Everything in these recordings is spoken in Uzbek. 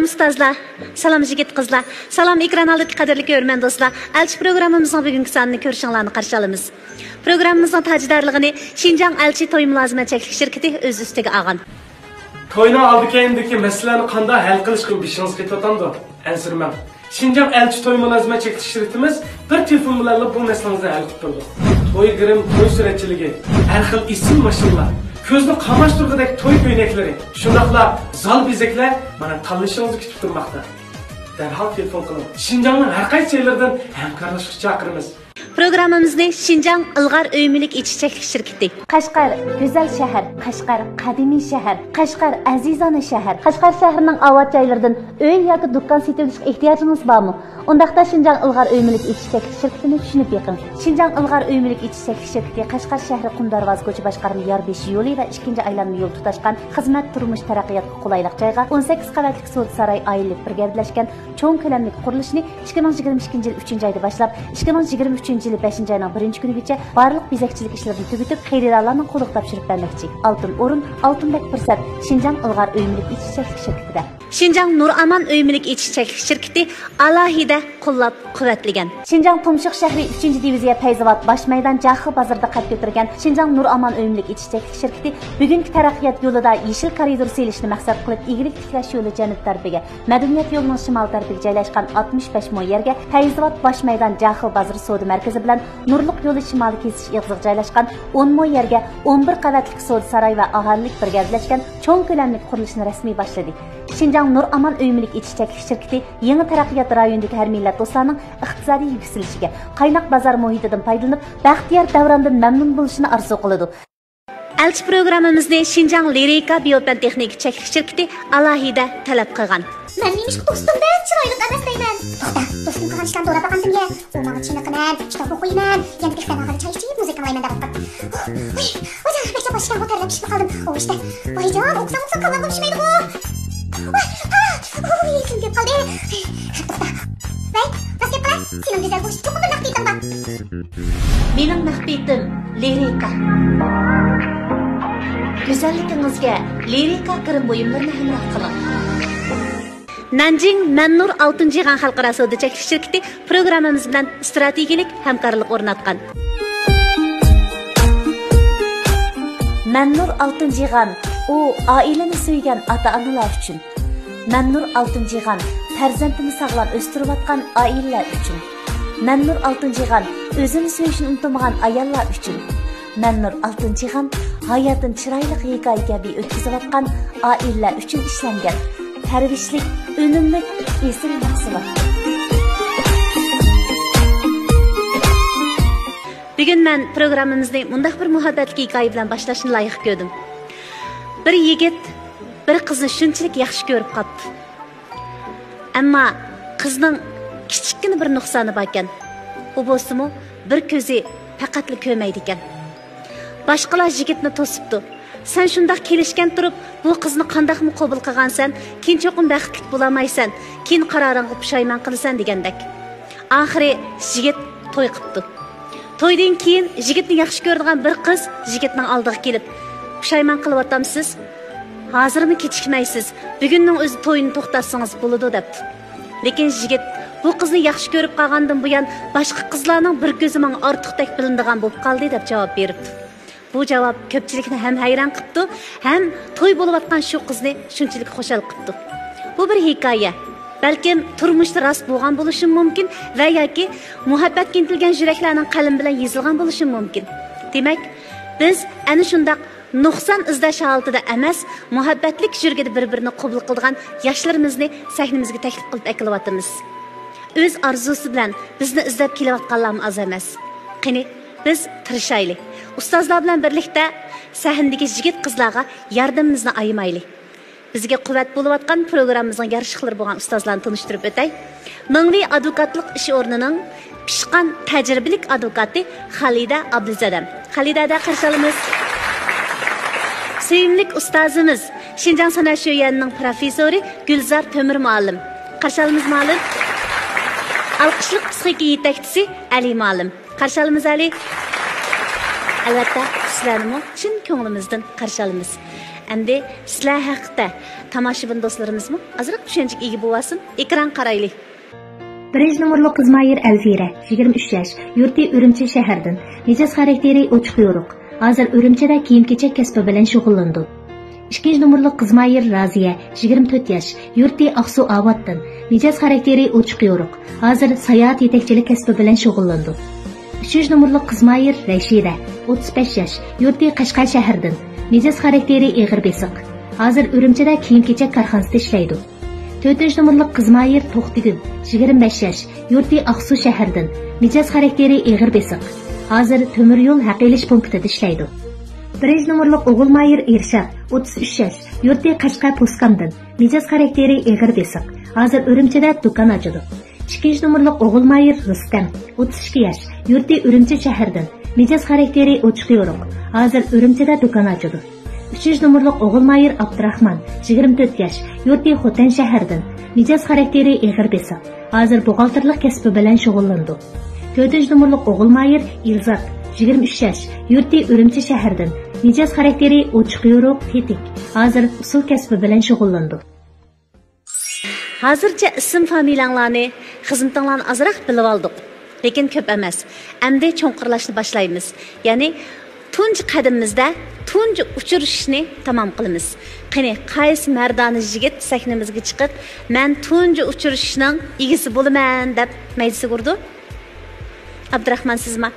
Salam ustozlar, salam yigit qizlar, salam ekran oldidagi qadrli ko'rman do'stlar. Elchi programmamizning bugungi sonini ko'rishinglarni qarshi olamiz. Programmamizning tajdarligini Xinjiang Elchi to'y mulozimat cheklik shirkati o'z ustiga olgan. To'yning oldikayindagi masalalarni qanday hal qilishga bishingiz ketyapti? Ansirman. Xinjiang Elchi to'y mulozimat cheklik shirkatimiz bir telefon bilan bu masalani hal qilib turdi. To'y girim, to'y suratchiligi, har xil ism mashinalar, ko'zni qamashtirgidek to'y ko'ynaklari, shundaqla zal bezaklar mana tanlashingizni kutib turmoqda. Darhol telefon qiling. Xinjiangning har qaysi joylaridan hamkorlashishga chaqiramiz. Programmamizni Xinjiang Ilg'or Uymilik ichkichaklik shirkati. Qashqar go'zal shahar, Qashqar qadimiy shahar, Qashqar azizona shahar. Qashqar shahrining avod joylaridan uy yoki do'kon setilishga ehtiyojingiz bormi? Undaqda Xinjiang Ilg'or Uymilik ichkichaklik shirkatini tushunib yiqing. Xinjiang Ilg'or Uymilik ichkichaklik shirkati Qashqar shahri Qumdarvoz ko'cha boshqarma Yorbesh yo'li va 2-aylanma yo'l tutashgan xizmat turmush taraqqiyotga qulaylik joyga 18 qavatlik So'd saroy oilalik birga birlashgan cho'ng ko'lamli qurilishni 2022-yil 3-oyda boshlab 2023-yil 5-oyning 1-kunigacha barliq bezakchilik ishlarini tugatib, xaridorlarning qo'liga topshirib bermoqchi. Oltin o'rin, oltindek fursat Xinjiang Ilg'or Uymilik ichkichaklik shirkatida. Xinjiang Nur Aman Uymilik ichkichaklik shirkati alohida qo'llab-quvvatlagan. Xinjiang Tumshuq shahri 3-diviziya Payzavod bosh maydon Jaxi bozorida qad ko'targan Xinjiang Nur Aman Uymilik ichkichaklik shirkati bugungi taraqqiyot yo'lida yeshil koridor selishni maqsad qilib egrik tiklash yo'li janub tarafiga, madaniyat yo'lining shimol tarafiga joylashgan 65 mo yerga Payzavod bosh maydon Jaxi bozor savdo markazi bilan Nurliq yo'li shimoliy kesish ig'ziga joylashgan 10 mo yerga 11 qavatlik savdo saroy va aholilik birga birlashgan cho'ng ko'lamli qurilishni rasmiy boshladi. Xinjiang Nur Aman Uymilik ichkichaklik shirkati yangi taraqqiyot rayonidagi har millat do'stlarning iqtisodiy yukselishiga, qaynoq bozor muhitidan foydalanib, baxtiyor davrondan mamnun bo'lishini orzu qiladi. Elchi programmamizni Xinjiang Lirika Biopen texnik cheklik shirkati alohida talab qilgan. Men neymiş bu dostumdan chiroyli emas deyman. To'xta, do'stim qilgan ishlarni to'g'ri baqandimga. U menga chiniqiman, kitob o'qiyman, yana kafenaga choy ichib, muzika tinglayman deb qo'ydim. O'zim hech boshqa ko'tarilib pishib qoldim. O işte, voyjon, o'qsam qalbim pishmaydi bu. Esim kelib qoldi. To'xta. Vay, nasib qila, sening go'zal bo'lish cho'qim bir naqdiyatim bor. Mening naqdiyatim Lirika. Güzelligingizga Lirika kirim buyumlarini hamroh qiling. Nanjing Mannur 6-yig'an xalqaro savdo cheklik shirkati programmamiz bilan strategik hamkorlik o'rnatgan. Mannur 6-yig'an u oilani suygan ota-onalar uchun. Mannur 6-yig'an farzandini sog'lom o'stirayotgan oilalar uchun. Mannur 6-yig'an o'zini suyishni unutmagan ayollar uchun. Mannur 6-yig'an hayotini chiroyli hikoya kabi o'tkazayotgan oilalar uchun ishlangan. Tarvishlik, unumlik, esil mahsulot. Bugun men programmamizni mundaq bir muhabbatli hikoya bilan boshlashni loyiq ko'rdim. Bir yigit bir qizni shunchalik yaxshi ko'rib qoldi. Ammo qizning kichikgina bir nuqsoni bor ekan. U bo'lsa-mu bir ko'zi faqatli ko'rmaydi ekan. Boshqalar yigitni to'sibdi. Sen shundaq kelishgan turib, bu qizni qandaqmi qabul qilgansan, keyin cho'qim baxtli bo'lamaysan, keyin qaroringga pushaymon qilasan degandek. Oxiri yigit to'y qildi. To'ydan keyin yigitni yaxshi ko'radigan bir qiz yigitning oldiga kelib, pushaymon qilyapsiz? Hozirmi kechikmaysiz? Bugunning o'zi to'yini to'xtatsangiz bo'ladi debdi. Lekin yigit bu qizni yaxshi ko'rib qolgandan buyon boshqa qizlarning bir ko'zi menga ortiqdek bilinadigan bo'lib qoldi deb javob beribdi. Bu javob ko'pchilikni ham hayron qildi, ham to'y bo'layotgan shu qizni shunchalik xushal qildi. Bu bir hikoya. Balkim turmushda rost bo'lgan bo'lishi mumkin va yoki muhabbatga intilgan yuraklarning qalam bilan yozilgan bo'lishi mumkin. Demak, biz ana shundaq nuqson izlash holatida emas, muhabbatlik yurgida bir-birini qabul qilgan yoshlarimizni sahnamizga taklif qilib akilyapmiz. O'z orzusi bilan bizni izlab kelayotganlarimiz oz emas. Qani biz tirishaylik. Ustozlar bilan birlikda sahnadagi yigit qizlarga yordamimizni ayamaylik. Bizga quvvat bo'layotgan programmamizning yarışıqlari bo'lgan ustozlarni tanishtirib o'tay. Mingli advokatlik ish o'rnining pishqan tajribalik advokati Xalida Abduzadam. Xalidada qarshi olamiz. Sevimli ustozimiz Xinjiang san'at sho'yanining professori Gulzar Temir muallim. Qarshi olamiz muallim. Alqishliq psixika yetakchisi Ali muallim. Qarshi olamiz Ali. Albatta, sizlarni chin ko'nglimizdan qarshi olamiz. Endi sizlar haqida tomoshabin do'stlarimizmi azroq tushunchaga ega bo'lsin. Ekran qaraylik. 1 numurlu Qizmayir Elfira, 23 yaş, yurti Ürümçi şəhərdən. Mijoz xarakteri ochiq yo'ruq. Hozir Ürümchida kiyim-kechak kasbi bilan shug'ullandi. 2 numurlu Qizmayir Raziya, 24 yaş, yurti Aqsu Avotdan. Mijoz xarakteri ochiq yo'ruq. Hozir sayohat yetakchilik kasbi bilan shug'ullandi. 3 numurlu Qizmayir Rashida, 35 yaş, yurti Qashqar shəhərdən. Mijoz xarakteri ig'ir besiq. Hozir Ürümchida kiyim-kechak korxonasida ishlaydi. 4 numurlu Qizmayir To'xtigul, 25 yaş, yurti Aqsu shəhərdən. Mijoz xarakteri ig'ir besiq. Hozir temir yo'l haqilish punktida ishlaydi. 1 numurlu O'g'ilmayir Irshad, 33 yaş, yurti Qashqar Poskamdan. Mijoz xarakteri ig'ir besiq. Hozir Ürümchida do'kon ochdi. 2 numurlu O'g'ilmayir Rustam, 32 yaş, yurti Ürümchi shəhərdən. Mijoz xarakteri ochiq yo'ruq. Hozir Ürümchida do'kon ochdi. 3 numurlu O'g'ilmayir Abdurahman, 24 yaş, yurti Xotan shəhərdən. Mijoz xarakteri ig'ir besiq. Hozir buğaltırlıq kasbi bilan shug'ullandi. 4 numurlu O'g'ilmayir Ilzat, 23 yaş, yurti Ürümchi shəhərdən. Mijoz xarakteri ochiq yo'ruq, tetik. Hozir usul kasbi bilan shug'ullandi. Hozircha ism familiyanglarni, xizmatinglarni azroq bilib oldik. Lekin ko'p emas. Endi cho'nqirlashni boshlaymiz. Ya'ni tunji qadimimizda tunji uchirishni tamom qilamiz. Qani, qaysi mardona yigit sahnamizga chiqib, "Men tunji uchirishning egisi bo'laman" deb maysa urdi? Abdurahmon sizmi?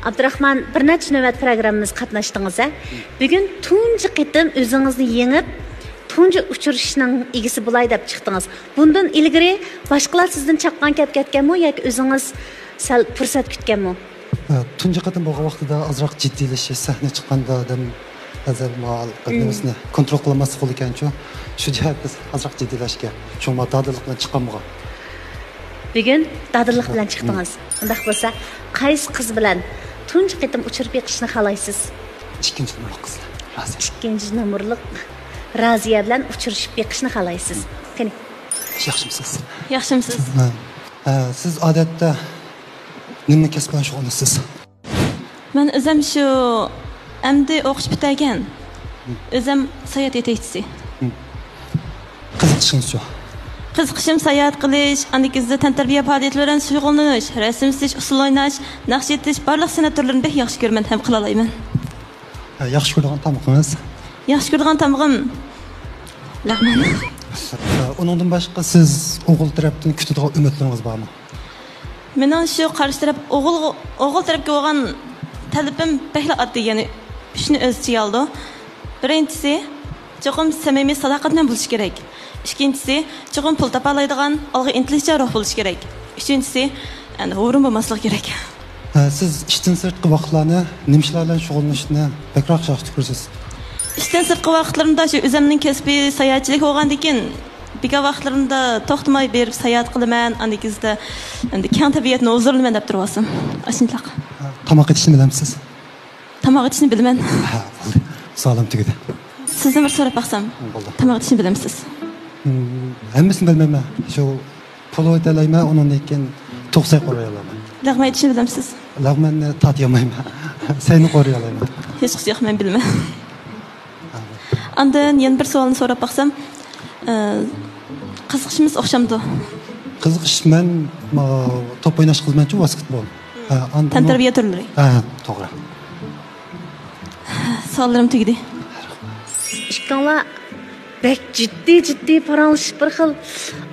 Abdurahmon, bir necha navbat programmamiz qatnashdingiz. Bugun tunji qitim o'zingizni yengib, tunji uchirishning egisi bo'lay deb chiqdingiz. Bundan ilgari boshqalar sizdan chaqqan ketganmi yoki o'zingiz sal fursat kutganmi? Tunji qitim bo'lgan vaqtida azroq jiddiylashish, sahna chiqqanda odam azal mal qilmasni kontrol qilmaslik ekan-ku. Shu jihatda azroq jiddiylashgan. Chunki dadillik bilan chiqqanman. Bugun dadillik bilan chiqdingiz. Undaq bo'lsa, qaysi qiz bilan tunji qitim uchirib yiqishni xohlaysiz? 2 numurli qiz. Raziya. 2 numurli Raziya bilan uchirishib yiqishni xohlaysiz. Qani. Yaxshimisiz? Yaxshimisiz? Siz odatda nima kasb bilan shug'ullanasiz? Men o'zim shu endi o'qish bitirgan. O'zim sayohat yetakchisi. Qiziqishingiz shu. Qiziqishim sayohat qilish, andikizda tantarbiya faoliyatlari bilan shug'ullanish, rasm chizish, usul o'ynash, naqsh etish, barliq san'at turlarini bek yaxshi ko'raman ham qila olaman. Yaxshi ko'rgan tamoqingiz? Yaxshi ko'rgan tamog'im lag'man. Uningdan boshqa siz o'g'il tarafdan kutadigan umidlaringiz bormi? Mening shu qarshi taraf o'g'il tarafga bo'lgan talabim bekla oddiy, ya'ni shuni o'z ichiga oldi. Birinchisi, cho'qim samimiy sadoqat bilan bo'lish kerak. Ikkinchisi, cho'qim pul topa oladigan, olg'a intilishchan ruh bo'lish kerak. Uchinchisi, endi o'rin bo'lmaslik kerak. Siz ishdan sirtqi vaqtlarni nima ishlar bilan shug'ullanishni bekroq yaxshi ko'rasiz? Ishdan sirtqi vaqtlarimda shu o'zimning kasbiy sayohatchilik bo'lgandan beka vaqtlarimda to'xtamay berib sayohat qilaman, andikizda endi keng tabiatni o'zirlaman deb turibsam. Ashunchaq. Tomoq etishni bilamsiz? Tomoq etishni bilaman. Sog'lom tugadi. Sizdan bir so'rab baqsam. Tomoq etishni bilamsiz? Hammasini bilmayman. Shu pul o'talayman, undan keyin to'qsay qo'yaman. Lag'man etishni bilamsiz? Lag'manni tatyamayman. Seni qo'yalayman. Hech qisi yo'q, men bilmayman. Andan yana bir savolni so'rab baqsam, qiziqishimiz o'xshamdi. Qiziqish men top o'ynash qilmanchi basketbol. Tantarbiya turlari. To'g'ri. Savollarim tugadi. Ishqonlar bek jiddiy paranglashib bir xil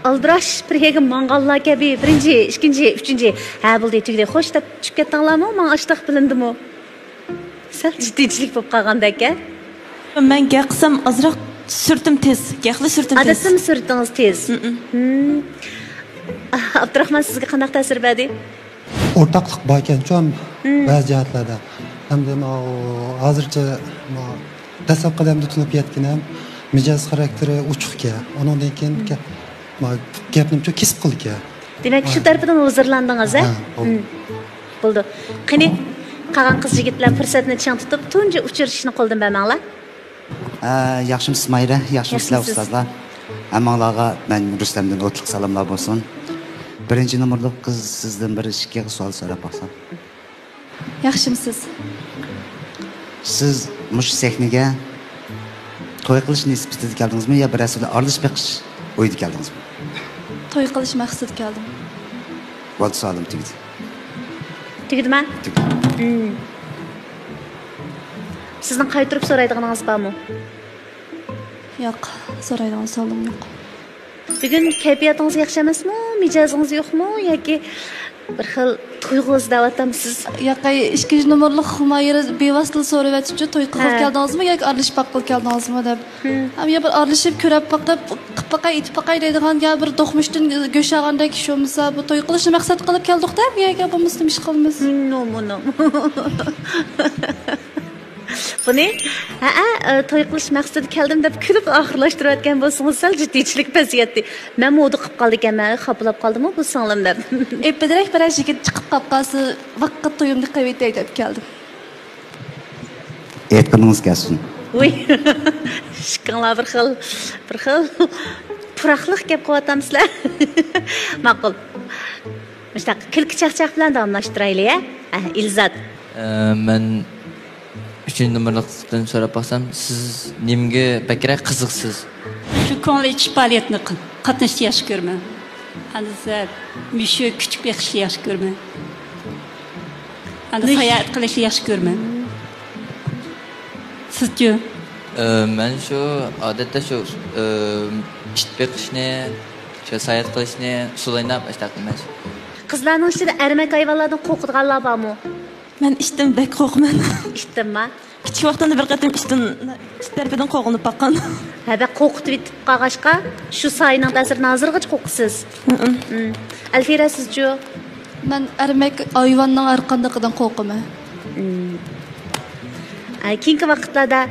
aldirash bir yega mangallar kabi birinchi, ikkinchi, uchinchi ha bo'ldi tugdi. Xo'sh deb tushib ketdinglarmi? Men ashtaq bilindimi? Sal jiddiychilik bo'lib qolgandek-a? Men gaqsam azroq surtim tez. Gaqli surtim tez. Adasam surtingiz tez. Abdurahmon sizga qanday ta'sir berdi? O'rtaqlik bor ekan-ku ba'zi jihatlarda. Hamda hozircha dastlab qadamda tunib yetganam mijoz xarakteri uchuqga, undan keyin gapnimcha kesib qilgan. Demak, shu tarafidan hozirlandingiz, a? Bo'ldi. Qani, qolgan qiz yigitlar fursatni chang tutib, tunji uchirishni qo'ldan bermanglar. Yaxshimisiz Mayra, yaxshimisizlar ustozlar. Hammanglarga men Rustamdan o'tliq salomlar bo'lsin. Birinchi numurli qiz sizdan bir ikki savol so'rab baqsam. Yaxshimisiz? Siz mush sahnaga to'y qilish nisbatida keldingizmi yo bir asrda aralish beqish o'yida keldingizmi? To'y qilish maqsadida keldim. Bo'ldi, so'radim tugdi. Tugdimi? Sizning qaytirib so'raydiganingiz bormi? Yo'q, so'raydigan savolim yo'q. Bugun kayfiyatingiz yaxshi emasmi? Mijozingiz yo'qmi yoki bir xil tuyg'ungiz da'vatamsiz? Yo'q, 2 nomerlik Humayra bevosita so'rayotibdi, to'y qilib keldingizmi yoki aralashib qilib keldingizmi deb. Ham ya bir aralashib ko'rib boqib, qipaqay itpaqay deydigan ya bir do'xmishdan go'shagandek shumsa bu to'y qilishni maqsad qilib keldik deb yoki bu muslim ish qilamiz. No. Buni to'y qilish maqsadida keldim deb kulib oxirlashtirayotgan bo'lsangiz sal jiddiychilik vaziyatda. Men moda qilib qoldi ekanman, xaplab qoldimmi bu singlim deb. Epidirek bir yigit chiqib qolqasi vaqt to'yimni qilib deb keldim. Aytganingiz kelsin. Voy. Shikanglar bir xil puraqliq gap qilyapsizlar. Ma'qul. Mushtaq kulki chaqchaq bilan davomlashtiraylik, Ilzat. Men 3 nomerlikdan so'rab baxsam, siz nimga bakrak qiziqsiz? Shu ko'ngil ichish faoliyatini qatnashishni yaxshi ko'raman. Anisa, mushu kuchuk beqishni yaxshi ko'raman. Anisa sayohat qilishni yaxshi ko'raman. Sizchi? Men shu odatda shu it beqishni, shu sayohat qilishni sulaynab ishtaqman. Qizlarning ichida ermak hayvonlardan qo'rqadiganlar bormi? Men ishdan bek qo'rqman. Ishdanmi? Kichik vaqtimda bir qatim ishdan tarafidan qo'rqinib baqqan. Ha, bak qo'rqitib yetib qolg'ashqa, shu sayning ta'sirini hozirgacha qo'rqisiz. Alfira sizchi? Men ermak hayvonning arqandaqidan qo'rqaman. Keyingi vaqtlarda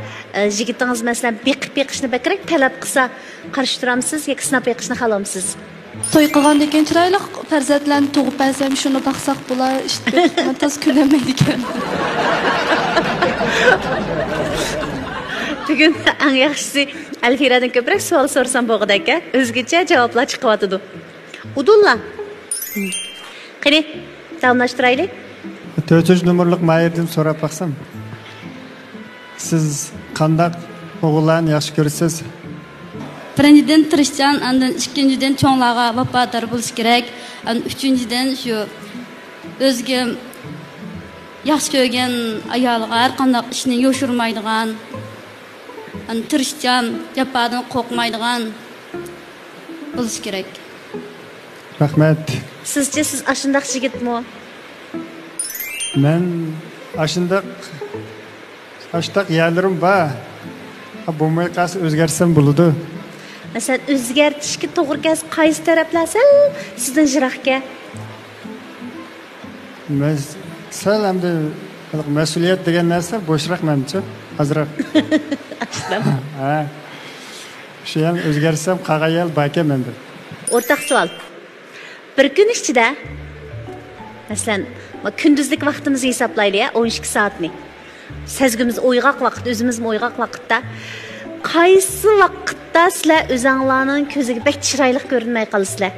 yigitingiz masalan beqishni bakrak talab qilsa, qarshi turamsiz yoki sinab beqishni xohlamsiz? To'y qilgandan keyin chiroyli farzandlarni tug'ib bersam, shuni baqsaq bo'lar, ishda tez kunamaydi ekan. Bugun eng yaxshisi Alfiradan ko'proq savol so'rsam bo'lg'ida aka, o'zgacha javoblar chiqyotidi. Udulla. Qani, davomlashtiraylik. 4 nomerlik Mayirdan so'rab baqsam. Siz qanday o'g'illarni yaxshi ko'rasiz? Birinchidan tirishchan, andan ikkinchidan cho'nglarga vafodor bo'lish kerak. Uchinchidan shu o'ziga yaxshi ko'rgan ayolga har qanday ishni yo'shirmaydigan, tirishchan, jafodan qo'rqmaydigan bo'lish kerak. Rahmat. Sizcha siz ashundaq yigitmi? Men ashundaq yerlarim bor. Bo'lmay qolsa o'zgarsam bo'ladi. Masalan, o'zgartishga to'g'ri kelsa qaysi taraflasa sizdan jiroqga? Sal hamda mas'uliyat degan narsa bo'shroq menimcha, ozroq. Ha. Shu ham o'zgarsam qag'ayal baka menda. O'rtaq savol. Bir kun ichida masalan, kunduzlik vaqtimizni hisoblaylik, 12 soatni. Sezgimiz o'yg'oq vaqt, o'zimiz o'yg'oq vaqtda qaysi vaqtda sizlar o'zinglarning ko'ziga bek chiroyli ko'rinmay qolasizlar?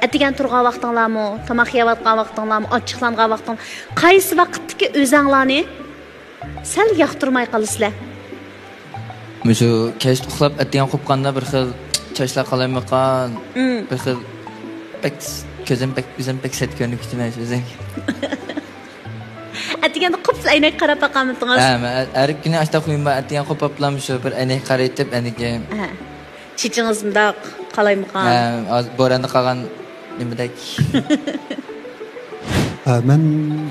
Atigan turgan vaqtinglarmi, tomoq yeyotgan vaqtinglarmi, ochiqlangan vaqting, qaysi vaqtdagi o'zinglarni sal yoqtirmay qolasizlar? Mushu kech uxlab atigan qo'pqanda bir xil chashlar qalamayqan, bir xil bek ko'zim bek set ko'rinib ketmaydi o'zing. Atiganda qopsız aynak qarab baqamidingiz. Har kuni ashta qo'yimba atigan qo'paplam shu bir aynak qaraytib aniki. Chichingiz bundoq qalaymiqan. Bo'randa qolgan nimadak. Men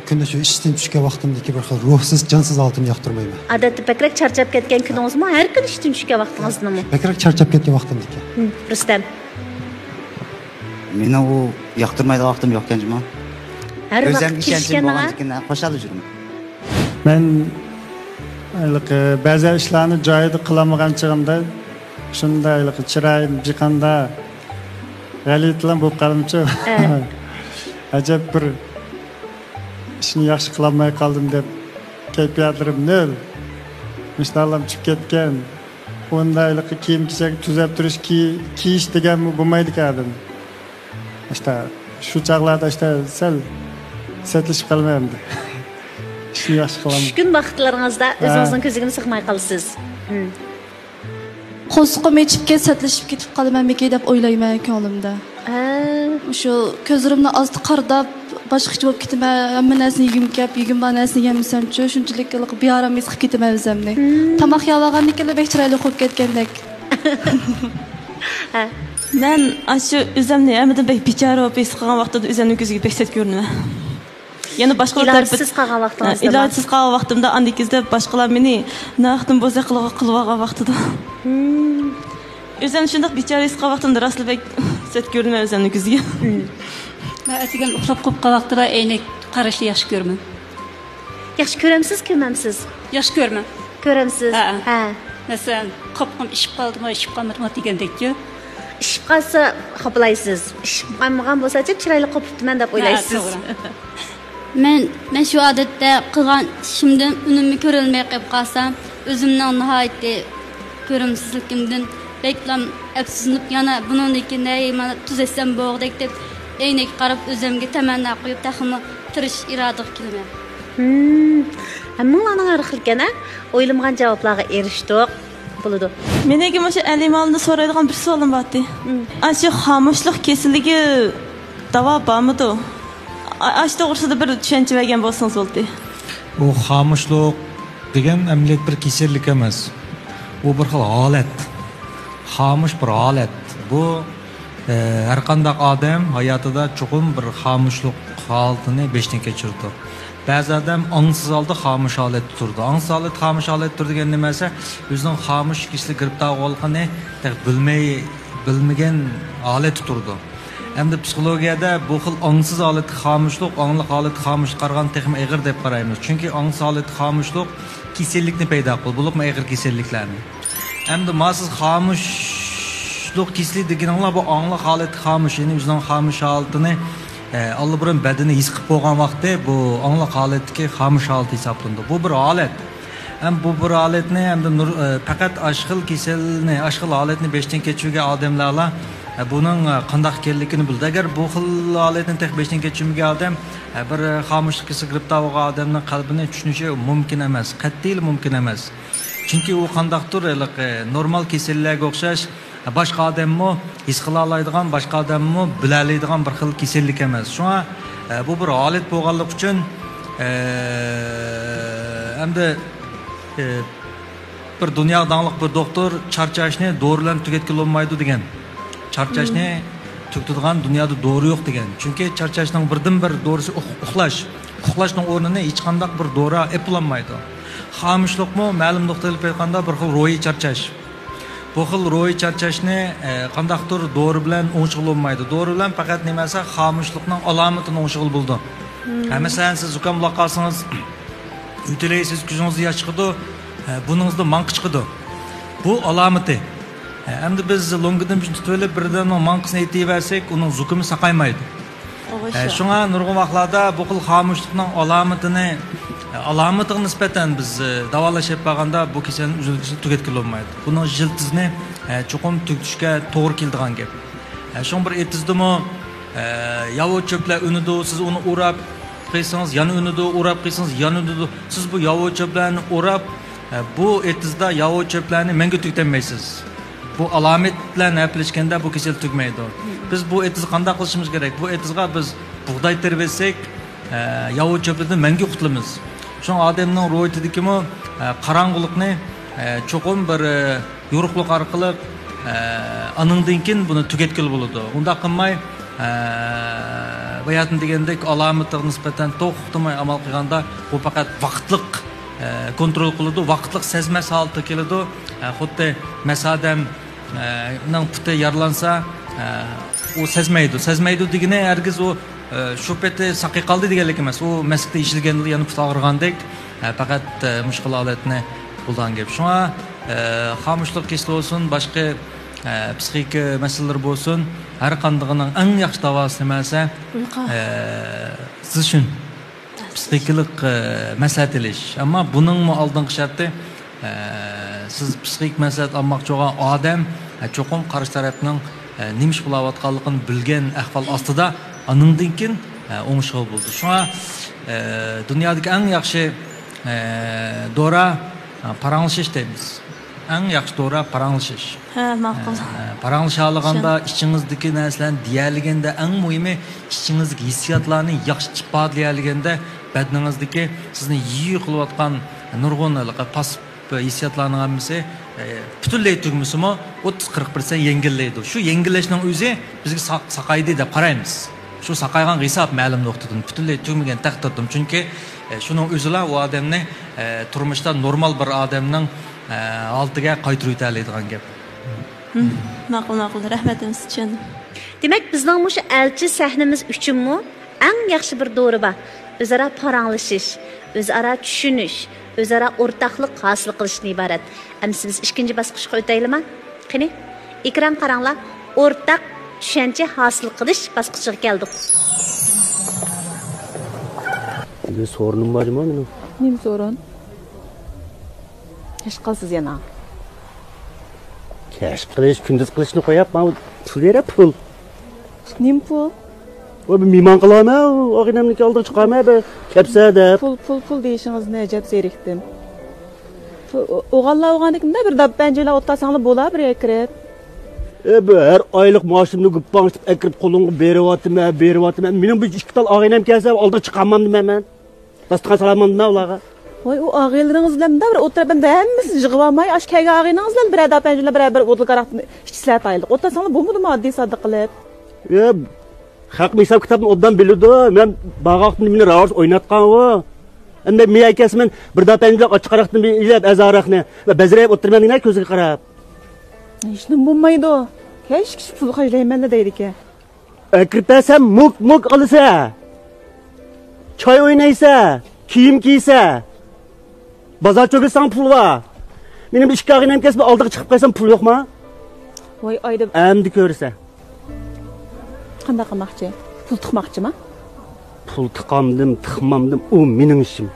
kunda shu ishdan tushgan vaqtimdagi bir xil ruhsiz, jonsiz holatni yoqtirmayman. Odatda bakrak charchab ketgan kuningizmi? Har kun ishdan tushgan vaqtingiznimi? Bakrak charchab ketgan vaqtimdagi. Rustam. Meni u yoqtirmaydi vaqtim yo'q ekanmi? Har vaqt ishonchim qo'shilib juraman. Men ba'zi ishlarni joyida qilamagan chig'imda shundaylik chiroyim jiqanda g'alitlan bo'lib qolimcha. Ajab bir ishni yaxshi qilolmay qoldim deb kayfiyatlarim nol. Mishnalam chiqib ketgan. Undaylik kiyim-kechak tuzab turish kiyish degan bo'lmaydi ekan. İşte şu çağlarda işte sel setlişip kalmayamdı. Shu yaxshi qilaman. Tushkun vaqtlaringizda o'zingizning ko'zingizga sig'may qolasiz. Qo'sqim yechib satlashib ketib qolamanmi deb o'ylayman ko'nglimda. Shu ko'zlarimni osti qardab boshqacha bo'lib ketaman. Hamma narsani yegim bor narsani yemsam-chi, shunchalik beorom his qilib ketaman o'zimni. Tomoq yalagandan keyin bek chiroyli qo'yib ketgandek. Men shu o'zimni hammadan bek bechora bo'lib his qilgan vaqtda o'zimning ko'ziga beksat ko'rinaman. Yana boshqalar ilojsiz qolgan vaqtingizda. Ilojsiz qolgan vaqtimda andikizda boshqalar meni naqdim bo'lsa qilib olgan vaqtida. O'zim shunday bechora his qilgan vaqtimda raslabek set ko'rinaman o'zimning ko'ziga. Men atigan uxlab qolgan vaqtida aynak qarashni yaxshi ko'raman. Yaxshi ko'ramsiz, ko'rmamsiz? Yaxshi ko'raman. Ko'ramsiz? Ha. Masalan, qopqim ishib qoldimi, ishib qolmadimi degandek-ku. Ishib qolsa xoplaysiz. Ishib qolmagan bo'lsa-chi chiroyli qopibman deb o'ylaysiz. Men shu odatda qilgan ishimdan unimni ko'rolmay qolib qolsam, o'zimning nihoyatda ko'rimsizligimdan reklam afsuslanib, yana bundan keyin mana tuz etsam bo'g'dek deb aynak qarab o'zimga tamanno qo'yib taxmi tirish irodaga kelman. Hammalarning har xil ekan, o'ylamgan javoblarga erishdik. Bo'ladi. Menga o'sha alimalni so'raydigan bir savolim bordi. Shu xomushlik kasalligi davo bormidi? Ash to'g'risida bir tushuncha bergan bo'lsangiz bo'ldi. Bu xomushlik degan amaliyot bir kasallik emas. Bu bir xil holat. Xomush bir holat. Bu har qanday odam hayotida chuqur bir xomushlik holatini beshdan kechirdi. Ba'zi odam ongsiz holda xomush holatda turdi. Ongsiz holat xomush holatda turdi degan nimasi? O'zining xomush kishilik giribtor bo'lganini bilmagan holatda turdi. Hamda psixologiyada bu xil ongsiz holat xomushlik, ongli holat xomush qargan texim eg'ir deb qaraymiz. Chunki ongsiz holat xomushlik kasallikni paydo qiladi, bo'lib eg'ir kasalliklarni. Hamda ma'siz xomushlik kasallik deganlar bu ongli holat xomush, ya'ni o'zining xomush holatini Allah'ın bedeni his qilib bo'lgan vaqtda bu ongli holatdagi xomush holat hisoblanadi. Bu bir holat. Ham bu bir holatni hamda faqat ashqil kasalni, ashqil holatni beshdan kechirgan odamlarla buning qanday ekanligini bildi. Agar bu xil holatni tek beshdan kechirmagan odam bir xomushlikka giribtor bo'lgan odamning qalbini tushunishi mumkin emas, qat'iy mumkin emas. Chunki u qandaqdir normal kasallarga o'xshash boshqa odammi his qila oladigan, boshqa odammi bila oladigan bir xil kasallik emas. Shunga bu bir holat bo'lganligi uchun hamda bir dunyo dangliq bir doktor charchashni dorilarni tugatgan olmaydi degan. Charchashni tug'tadigan dunyoda dori yo'q degan. Chunki charchashning birdan bir dorisi uxlash. Uxlashning o'rnini hech qanday bir dori eplanmaydi. Xomushlikmi ma'lum nuqtali aytganda bir xil ro'yi charchash. Bu xil ro'yi charchashni qandaqdir dori bilan o'ng'ishil olmaydi. Dori bilan faqat nimasi xomushlikning alomatini o'ng'ishil bo'ldi. Masalan siz zukamlab qolsangiz, o'tilaysiz, ko'zingiz yosh chiqadi, buningizda manqi chiqadi. Bu alomati. Hamda biz longidan tutib olib birdan manqisini aytib uning zukumi saqaymaydi. Shunga nurg'un vaqtlarda bu xil xomushlikning alomatiga nisbatan biz davolashib qolganda bu kasallikni uzilishini tugatgan olmaydi. Buning jildizni chuqur tugitishga to'g'ri keladigan gap. Shun bir etizdimi yovvoyi cho'plar unidi, siz uni o'rab qo'ysangiz, yana unidi, o'rab qo'ysangiz, yana unidi. Siz bu yovvoyi cho'plarni o'rab bu etizda yovvoyi cho'plarni menga tugitolmaysiz. Bu alomat bilan aplashganda bu kasallik tugmaydi. Biz bu etizni qanday qilishimiz kerak? Bu etizga biz bug'doy terib etsak, yovvoyi cho'plardan menga qutulamiz. Şu adamның ro'yitidagimi qarong'ulikni cho'qim bir yo'riqlik orqali aningdan keyin buni tugatgan bo'ladi. Unda qilmay bayatın degandek alomatiga nisbatan to'xtamay amal qilganda bu faqat vaqtlik kontrol qiladi, vaqtlik sezmas holatga keladi. Xuddi masadamning puti yaralansa, u sezmaydi degani hargiz u shu peti saqi qoldi deganlik emas. U masjidda ishilganda yana put og'rigandek faqat mushkul holatni bo'lgan gap. Shunga xomushlik kasali bo'lsin, boshqa psixik masalalar bo'lsin, har qandig'ining eng yaxshi davosi nimasi? Siz uchun psixiklik maslahat ilish. Ammo buning oldingi sharti siz psixik maslahat olmoqchi bo'lgan odam cho'qim qarshi tarafning nima ish qilayotganligini bilgan ahvol ostida aningdan keyin o'ngishib bo'ldi. Shunga dunyodagi eng yaxshi Dora paranglışış deymiz. En yaxşı dora paranglışış. Ha, ma'qul. Paranglışalığında içinizdeki narsalarni deyarliganda eng muhimi içinizdeki hissiyotlarni yaxshi ifodalayolganda badningizdagi sizni yiyi qilayotgan nurg'un pasib hissiyotlarning hammasi butunlay tugmasimi 30-40% yengillaydi. Shu yengillashning o'zi bizga saqaydi deb qaraymiz. Shu saqaygan hisob ma'lum nuqtadan butunlay tugmagan taqdirda, chunki shuning o'zila u odamni turmushda normal bir odamning oldiga qaytirib o'tadigan gap. Ma'qul, rahmatimiz uchun. Demak, bizning mushu elchi sahnamiz uchunmi eng yaxshi bir dori bor. O'zaro paranglashish, o'zaro tushunish, o'zaro o'rtaqlik hosil qilishdan iborat. Endi biz ikkinchi bosqichga o'taylikmi? Qani, ekran qaranglar. O'rtaq tushuncha hosil qilish bosqichiga keldik. Bir sorunim var mı benim? Nima sorun? Hech qilsiz yana. Keşf qilish, kunduz qilishni qo'yib, men pul berib pul. Nim pul? O bir mehmon qilaman, og'inamniki oldiga chiqaman, bir kepsa deb. Pul deyishingiz nejat zerikdim. O'g'allar o'g'anikda bir dab panjala o'ttasanglar bo'lar bir kirib. Bu her aylık maaşımni gıppanıştıb ekirib qo'lingga beryapman. Mening bir ikki tal og'inam kelsa, oldiga chiqamam deyman. Dasturxon solamam deyman ularga. Voy, u og'aylaringiz bilan bir o'tirib hammasini yig'ib olmay, ashkaga og'ayingiz bilan bir dab panjala bir o'til qaraqni ishlataylik. O'ttasanglar bo'lmadimi oddiy sodda qilib? Haq hisob kitobni obdan biladi. Men bag'oqni meni ravos o'ynatgan o. Endi men akasiman bir dab panjala ochiq qaraqni ilab azaraqni va bazrayib o'tirman nima ko'ziga qarab. Hech nima bo'lmaydi. Hech kishi pul xarjlayman deydi ekan. Akirtasam muk olsa. Choy o'ynaysa, kiyim kiysa, bozor cho'kilsang pul va. Mening ishga og'inam kesib oldiga chiqib qolsam pul yo'qmi? Voy, oyda. Endi ko'rsa. Qanday qilmoqchi? Pul tiqmoqchimi? Pul tiqmamdim, u mening ishim.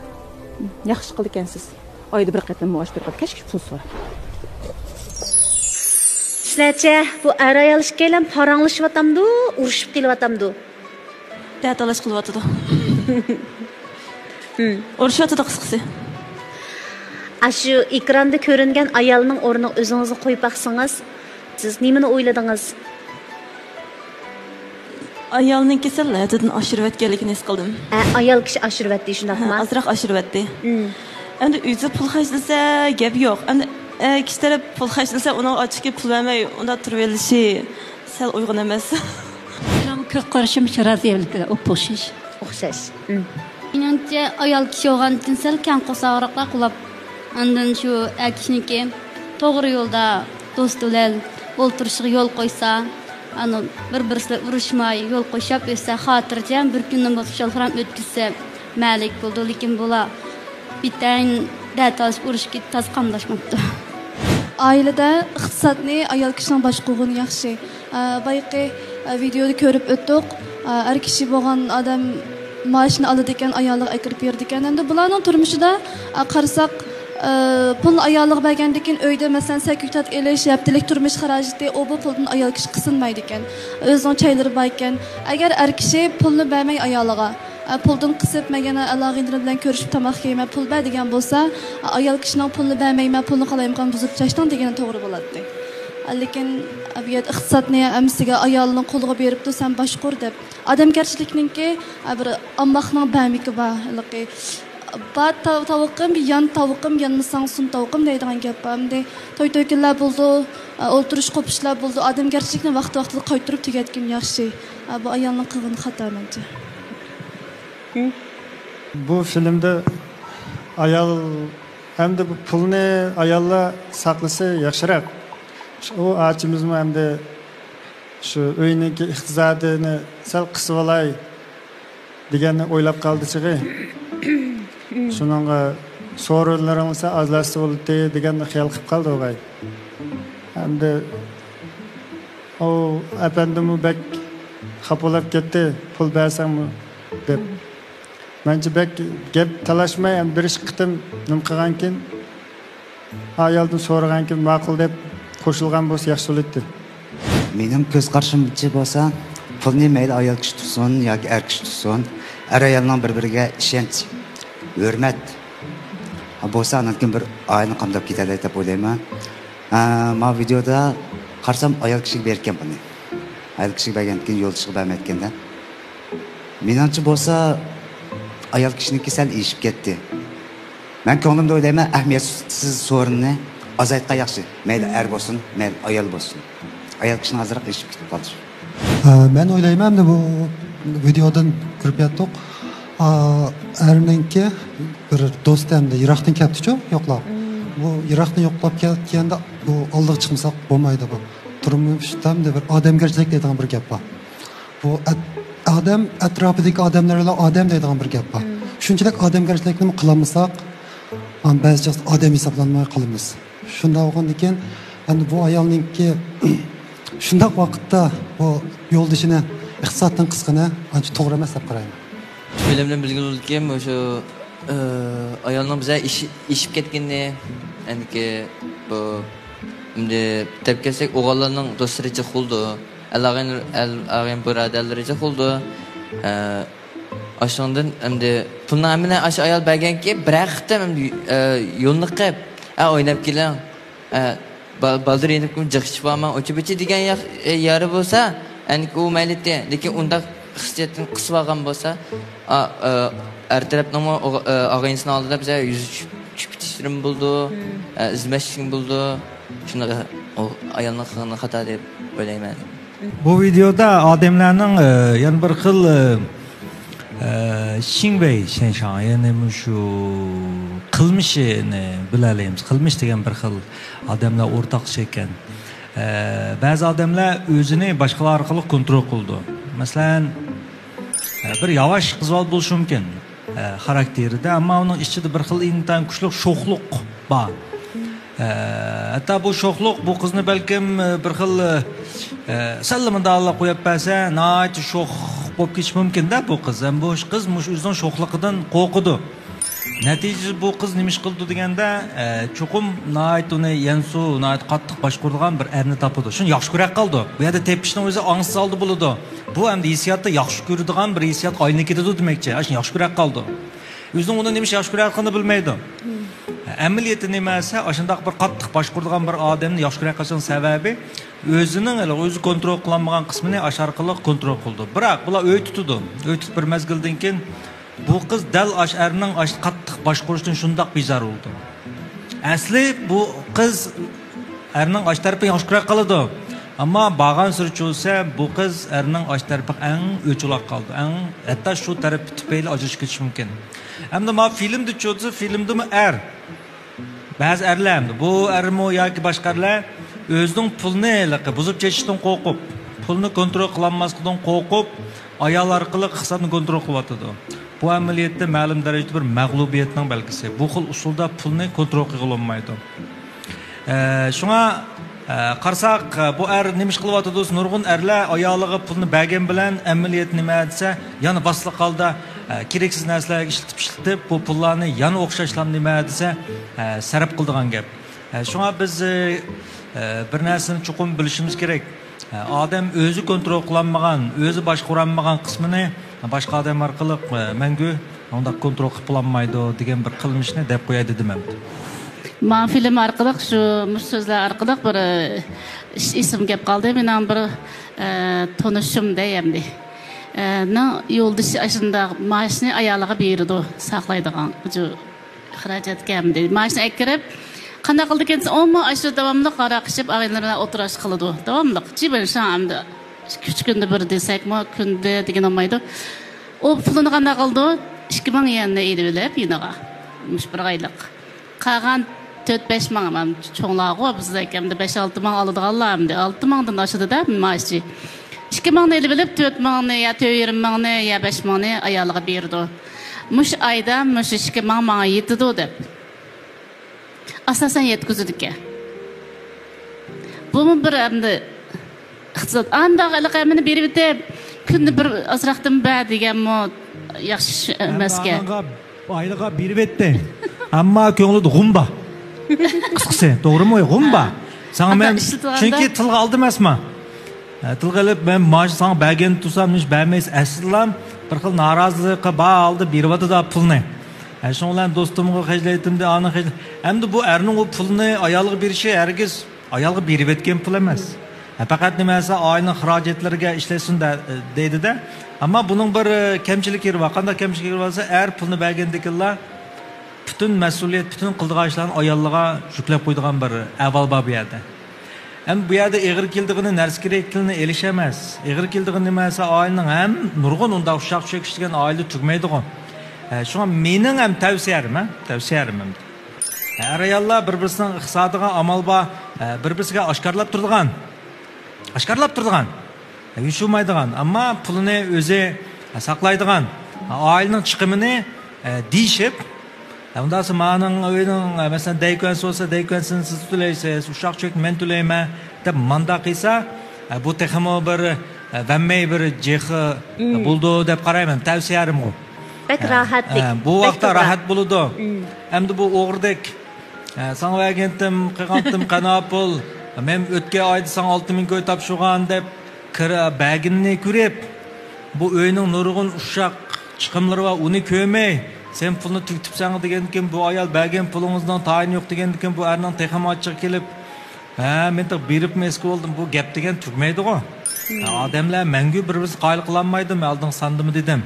Yaxshi qildi ekansiz. Oyda bir qatam maosh berib, kashki pul so'ra. Sizlarcha bu ayol ishkaylan paranglashyotamdu, urushib kelyaptamdu. Datalash qilyapti. Urushyotidu qisqasi. Shu ekranda ko'ringan ayolning o'rniga o'zingizni qo'yib baqsangiz, siz nimani o'yladingiz? Ayolning kasalligidan oshirib o'tganligini his qildim. Ayol kishi oshirib o'tdi, shundaqmi? Azroq oshirib o'tdi. Endi o'zi pul xarjlasa gap yo'q. Endi kishi taraf pul xarjlasa, uning ochiqga pul bermay, unda turib olishi sal uyg'un emas. Benim kırk karışım razıyelikle o'xshash. Menimcha ayol kishi olgan uchun sal kam qo'saqroqlar qilib, undan shu kishiniki to'g'ri yo'lda do'st bilan o'ltirishga yo'l qo'ysa, ani bir-birisiga urushmay yo'l qo'yib esa xotirjam bir kunni bo'lib o'tkazsa malik bo'ldi, lekin bular bittayn datash urushga tez qamlashmoqda. Ailada iqtisodni ayol kishining boshqargani yaxshi. Bayqi videoda ko'rib o'tdik. Har kishi bo'lgan odam maoshini oladi ekan, ayollar akirib berdi ekan. Endi bularning turmushida qarasak, pul ayollar bergandan keyin uyda masalan sakütat elish, haftalik turmush xarajati o bu puldan ayol kishi qisinmaydi ekan. O'zining chaylari bor ekan. Agar har kishi pulni bermay ayoliga puldan qisib magana alog'inlar bilan ko'rishib tomoq yeyman pul ber degan bo'lsa, ayol kishining pulni bermayman, pulni qalayman buzib tashlashdan degani to'g'ri bo'ladi. Lekin abiyat iqtisodni amsiga ayolning qo'liga beribdi, sen boshqur deb. Odamgarchilikninki bir Allohning bermiki borligi. Bat tavuqim, yan tavuqim, yanmasang sun tavuqim deydigan gap bor. Endi to'y-to'ykunlar bo'ldi, o'ltirish qo'pishlar bo'ldi. Odamgarchilikni vaqt-vaqtida qaytirib tugatgan yaxshi. Bu ayolning qilgan xato menimcha. Bu filmda ayol hamda bu pulni ayollar saqlasa yaxshiroq. O ağacımızmı hem de şu öyneki iqtisodini sal qisib olay deganni o'ylab qoldi chiqi. Shuningga so'rovlarimizsa azlashsa bo'ldi deganni xayol qilib qoldi o'g'ay. Hamda o apandimi bek xapolab ketdi, pul bersangmi deb. Menimcha bek gap talashmay ham bir ish qitim nim qilgankin ayoldan so'ragankin ma'qul deb qo'shilgan bo'lsa yaxshi bo'ladi. Mening ko'z qarashimcha bo'lsa, pulni mayli ayol kishi tutsin yoki er kishi tutsin, er ayolning bir-biriga ishonch, hurmat Bo'lsa anakin bir oilani qamdab ketadi deb o'ylayman. Men videoda qarsam ayol kishiga bergan buni. Ayol kishiga bergandan keyin yo'lchiga bermayotganda. Menimcha bo'lsa ayol kishiniki sal eshib ketdi. Men ko'nglimda o'ylayman, ahamiyatsiz so'rinni azaytqa yaxshi. Mayli er bo'lsin, mayli ayol bo'lsin. Ayol kishining azroq eshib ketib qoldi. Men o'ylayman, bu videodan ko'rib yetdik. Erninki bir do'st hamda Iroqdan kelibdi-ku, yo'qlab. Bu Iroqni yo'qlab kelganda bu oldiga chiqmasak bo'lmaydi bu. Turmushda bir odamgarchilik deydigan bir gap bor. Bu odam atrofidagi odamlarga odam deydigan bir gap bor. Shunchalik odamgarchilikni qilmasak, ba'zi odam hisoblanmay qolamiz. Shunday bo'lgandan keyin endi bu ayolninki shunday vaqtda bu yo'ldishini iqtisoddan qisqini ancha to'g'ri emas deb qarayman. Filmden bilgin olurken şu ayolning bize işip ketkenini, yani ki bu şimdi tepkesek oğullarının dostları çok oldu, ağabeyin buraderleri çok oldu. Aşağıdan şimdi bunun amine aşağı ayol belgen ki bıraktım şimdi yolunu kayıp, oynayıp gelen, baldır yenip kum cıkçı bağma, oçu biçi diyen yarı olsa, yani ki o meyletti, lekin onda hissiyatın kısa bağım olsa, er tarafından ağayinsini aldı da bize yüz çüpçüşlerim buldu, izmeşçilim buldu. Şuna o ayağının kılığını hata deyip öyleyim ben. Bu videoda adamlarning yani bir xil Xinbei Shenshan yani şu qilmishini bilalaymiz. Qilmish degan bir xil odamlar o'rtaqcha ekan. Ba'zi odamlar o'zini boshqalar orqali kontrol qildi. Masalan, bir yavaş qizval bo'lishi mumkin xarakterida, ammo uning ichida bir xil intan kuchli sho'xliq bor. Hatta bu sho'xliq bu qizni balkim bir xil sallamandalla qo'yib bersa, nayt sho'x bo'lib ketishi mumkin-da bu qiz. Ham bu qiz o'zining sho'xliqidan qo'rqidi. Natijada bu qiz nima ish qildi deganda, cho'qim nayt uni yansu, nayt qattiq boshquradigan bir erni topdi. Shuni yaxshi ko'rib qoldi. Bu yerda tepishning o'zi ongsiz oldi bo'ladi. Bu ham hissiyotda yaxshi ko'radigan bir hissiyot oyna ketadi demakchi. Shuni yaxshi ko'rib qoldi. O'zining uni nima yaxshi ko'rayotganini bilmaydi. Amaliyoti nima esa, shundoq bir qattiq boshquradigan bir odamni yaxshi ko'rayotgan sababi o'zining o'zi kontrol qilolmagan qismini orqali kontrol qildi. Biroq bular o'y tutdi. O'y tutib bir mezgildan keyin bu qiz dal erning qattiq boshqurishdan shundoq bezor bo'ldi. Asli bu qiz erning osh tarafini yaxshi ko'rib qoladi. Ammo bag'an surichi bo'lsa, bu qiz erning osh tarafi eng o'chilaq qoldi. Hatto shu taraf tufayli ajrashib ketishi mumkin. Hamda ma filmda cho'zi, filmdami ba'zi erlar bu ermo yoki boshqalar o'zining pulni buzib ketishdan qo'rqib, pulni kontrol qilolmaslikdan qo'rqib, ayol orqali hisobni kontrol qilyotdi. Bu amaliyotda ma'lum darajada bir mag'lubiyatning belgisi. Bu xil usulda pulni kontrol qila olmaydi. Shunga qarsak bu er nima ish qilyapti do'st, nurg'un erlar ayoliga pulni bergan bilan amaliyot nima desa, yana bosliq holda keraksiz narsalarga ishlatib, bu pullarni yana o'xshashlarni nima desa, sarf qiladigan gap. Shunga biz bir narsani chuqur bilishimiz kerak. Odam o'zi kontrol qilolmagan, o'zi boshqarolmagan qismini boshqa odam orqali mangu unda kontrol qilib olmaydi degan bir qilmishni deb qo'yadi demam. Men film orqali shu so'zlar orqali bir ism gap qoldi. Mening bir tanishim deyamdi. Yo'ldishi ashunda mashina ayoliga berdi, saqlaydigan. Shu xarajat kamdi. Mashina akirib qanday qildi ekan, ammo shu davomli qaraq qilib ayollar bilan o'tirish qiladi. Davomli. Jibin shamda kuch kunda bir desakmi, kunda degan olmaydi. O pulini qanday qildi? 2000 yenni elib yinaga. Mush bir oylik. Qolgan 4-5 ming ham cho'nglarga bizda ekamda 5-6 ming oladiganlar hamda 6 mingdan oshadi-da maashi. 2 mingni elib 4 mingni ya 20 mingni ya 5 mingni ayoliga berdi. Mush ayda mush 2 ming menga yetdi deb. Asasan yetkizdi ekan. Bu bir hamda iqtisod andaqaligini berib kunni bir azraqdan ba'd deganmi yaxshi emasga. Aylığa bir vette. Amma ko'nglida g'umba. Qisqasi, to'g'rimi? G'umba. Sana men chunki tilga oldim emasman. Tilga olib men maash sana bergan tursam, hech bermaysiz. Aslan bir xil norozilikqa oldi, beryapti-da pulni. Şun bilan do'stimga hajlaytimdi, ani hajlay. Hamda bu erning o pulni ayolga berishi hargiz ayolga berib etgan pul emas. Faqat nimasi oilaning xarajatlariga ishlasin deydi-da. Ammo buning bir kamchiligi bor. Qanday kamchiligi bo'lsa, er pulni bergandiklar bütün mas'uliyat, bütün qildigan ishlarni ayollarga yuklab qo'ydigan bir avval bor bu yerda. Ham bu yerda eg'ir keldigini narsa kerakligini elish emas. Eg'ir keldigini nimasi oilaning ham nurg'un unda ushaq chekishgan oila tugmaydigan. Şuna mening ham tavsiyam. Ayollar bir-birisining iqtisodiga amal bor, bir-birisiga oshkorlab turadigan. Yuşulmaydigan, ammo pulini o'zi saqlaydigan, oilaning chiqimini deyishib, undan so'ng mening o'yining masalan daykans bo'lsa, daykansini siz to'laysiz, ushaq chek men to'layman deb manda qilsa, bu texmo bir vammay bir jexi bo'ldi deb qarayman, tavsiyam bu. Pek rahatlik. Bu vaqtda rahat bo'ladi. Endi bu o'g'irdik. Sana vergendim, qilgandim qanot pul. Men o'tgan oyda sana 6000 ko'y topshirgan deb bag'inni ko'rib, bu o'yning nurg'un ushaq chiqimlari va uni ko'rmay, sen pulni tugtibsan degandan bu ayol bag'in pulingizdan tayin yo'q degandan bu erning texmochiga kelib, men de berib meski oldum, bu gap degan tugmaydi-ku. Odamlar mangu bir-birisi qayil qilolmaydi, men oldin sandimi dedim.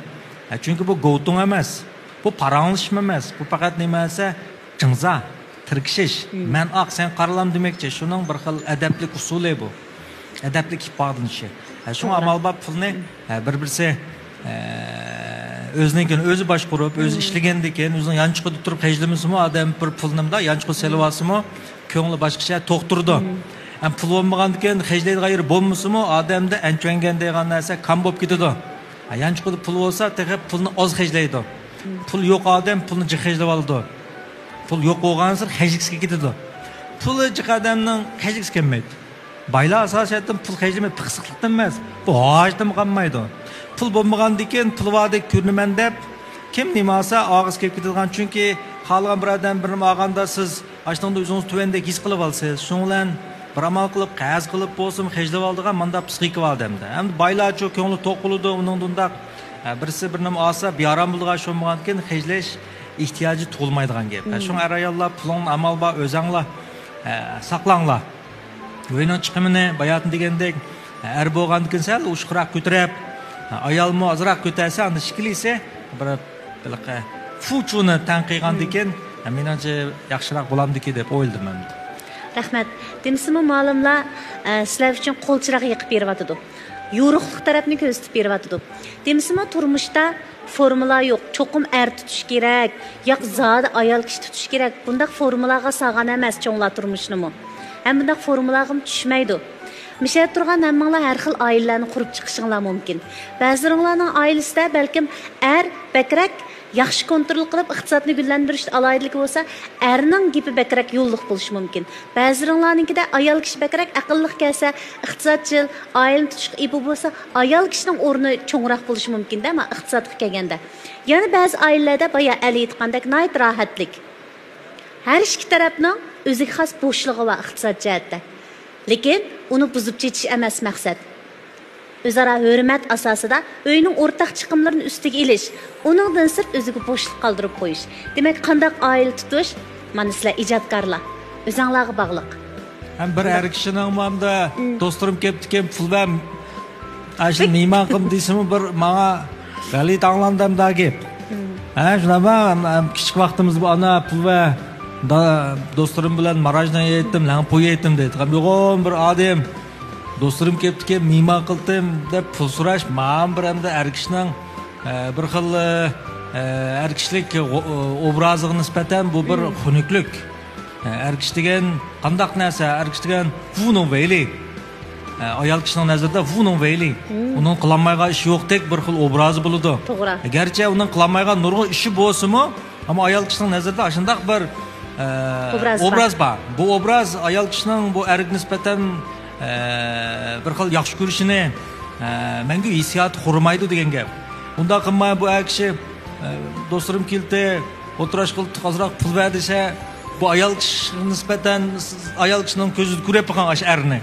Çünkü bu go'tung emas, bu paranglashma emas, bu faqat nima esa jinza, tirkishish. Men oq, sen qaralam demakchi, shuning bir xil adablik usuli bu. Adablik ifodalanishi. Shu amal bor pulni bir-birisi o'zinikini o'zi boshqarib, o'zi ishlagandan keyin o'zining yanchiqida turib hajlamasimi, odam bir pulnimda yanchiqda selib olsimi, ko'ngli boshqacha to'xtirdi. Pul bo'lmagandan keyin hajlaydigan yer bo'lmasimi, odamda anchongan degan narsa kam bo'lib ketadi. Yanchiqda pul bo'lsa, texib pulni oz hajlaydi. Pul yo'q odam pulni hajlab oladi. Pul yo'q bo'lgansa hajlikka ketadi. Pul jiq odamning hajlikka kelmaydi. Baylar asosan pul hajlamay piqsiqlikdan emas, bu hojdan qolmaydi. Pul bo'lmagandan keyin pul va'da ko'rinaman deb kim nimasa og'iz kelib ketadigan, chunki xalqan bir odam birini olganda siz ashtonda o'zingiz tuvandek his qilib olsangiz, shundan bir amal qilib, qaz qilib bo'lsin, hajlab oldigan manda psixika bor odamda. Endi baylarcha ko'ngli to'q bo'ladi, uningda birisi bir nima olsa, bearam bo'lgan bo'lmagandan keyin hajlash ehtiyoji tug'ilmaydigan gap. Shunga ayollar pulning amal bor, o'zinglar saqlanglar. O'yinning chiqimini bayatın degandek er bo'lgandan keyin sal ushqroq ko'tarib, ayolmi ozroq ko'tarsa, unda shikilisa bir fuchuni tanqigandan keyin menimcha yaxshiroq bo'lamdiki deb o'yladim men. Rahmat. Demisimi ma'lumlar sizlar uchun qo'lchiroq yiqib beryapti. Yo'ruqlik tarafni ko'rsatib beryapti. Demisimi turmushda formula yo'q. Cho'qim er tutish kerak, yo'q zodi ayol kishi tutish kerak. Bundaq formulaga sog'an emas cho'nglar turmushnimi. Hem bundaq formulaga tushmaydi. Mishat turgan hammanglar har xil oilalarni qurib chiqishinglar mumkin. Ba'zilaringlarning oilasida balkim er bakrak yaxshi kontrol qilib iqtisodni gullantirish aloyidligi bo'lsa, erning gapi bakrak yo'lliq bo'lishi mumkin. Ba'zilaringlarnikida ayol kishi bakrak aqlli kelsa, iqtisodchil, oilani tutishga ibo bo'lsa, ayol kishining o'rni cho'ngroq bo'lishi mumkin-da, ama iqtisodga kelganda. Yana ba'zi oilalarda boya ali aytgandek nayt rohatlik. Har ikki tarafning o'ziga xos bo'shligi va iqtisod jihatda. Lekin uni buzib ketish emas maqsad. O'zaro hurmat asosida uyning o'rtaq chiqimlarini ustiga ilish, uningdan sirt o'ziga bo'shliq qoldirib qo'yish. Demak, qanday oila tutish? Mana sizlar ijodkorlar. O'zinglarga bog'liq. Ham bir er kishining mamda do'stlarim kelibdi-kem pul va ashli mehmon qilib deysimi bir menga g'alit anglandimda gap. Shunaba kichik vaqtimiz bu ana pul va do'stlarim bilan marajna yeydim, lampoy yeydim dedi. Yo'g'on bir odam do'stlarim kelibdi-ki, mehmon qildim deb pul so'rash, men bir hamda erkishning bir xil erkishlik obraziga nisbatan bu bir xunuklik. Erkish degan qandaq narsa? Erkish degan vuning veyli. Ayol kishining nazarida vuning veyli. Uning qilolmaygan ishi yo'qdek bir xil obrazi bo'ladi. To'g'ri. Garchi uning qilolmaygan nurg'un ishi bo'lsa-mu, ammo ayol kishining nazarida shundaq bir obraz bor. Bu obraz ayol kishining bu erga nisbatan bir xil yaxshi ko'rishini menga hissiyat xurmaydi degan gap. Bunda qilmay bu kishi do'stlarim keldi, o'tirish qilib hozirroq pul ver desa, bu ayol kishiga nisbatan ayol kishining ko'zida ko'rib qolgan ash erni.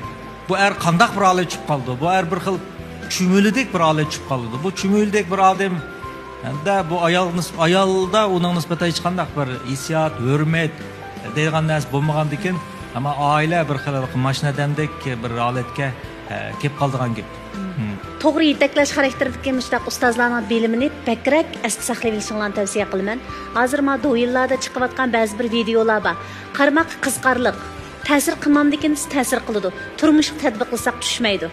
Bu er qandaq bir holat tushib qoldi. Bu er bir xil chumulidek bir holat tushib qoldi. Bu chumulidek bir odam Endi bu ayolda uning nisbatan hech qanday bir hissiyot, hurmat degan narsa bo'lmagandan keyin, ammo oila bir xil mashinadandek bir holatga kelib qoldigan gap. To'g'ri yetaklash xarakterdagi mushtaq ustozlarning bilimini bakrak asli saqlab olishinglarni tavsiya qilaman. Hozir ma do'yinlarda chiqayotgan ba'zi bir videolar bor. Qarmoq qiziqarliq. Ta'sir qilmamdikin ta'sir qiladi. Turmushga tatbiq qilsak tushmaydi.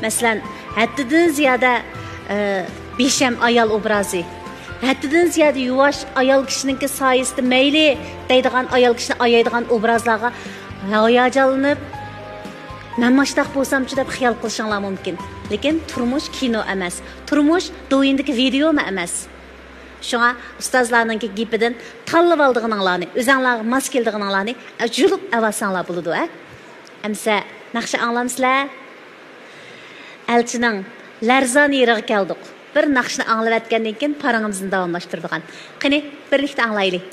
Masalan, haddidan ziyoda besham ayol obrazi. Haddidan ziyoda yuvosh ayol kishininki soyasida mayli deydigan ayol kishini ayaydigan obrazlarga hayajonlanib men mashtaq bo'lsam-chi deb xiyol qilishinglar mumkin. Lekin turmush kino emas. Turmush do'yindagi video emas. Shunga ustozlarning gapidan tanlab oldiganinglarni, o'zinglarga mos keldiganinglarni julib avasanglar bo'ladi, a? Amsa naqsha anglamsizlar? Elchining Larzon yeriga keldik. Bir naqshni anglab o'tgandan keyin parangimizni davomlashtiradigan. Qani, birlikda anglaylik.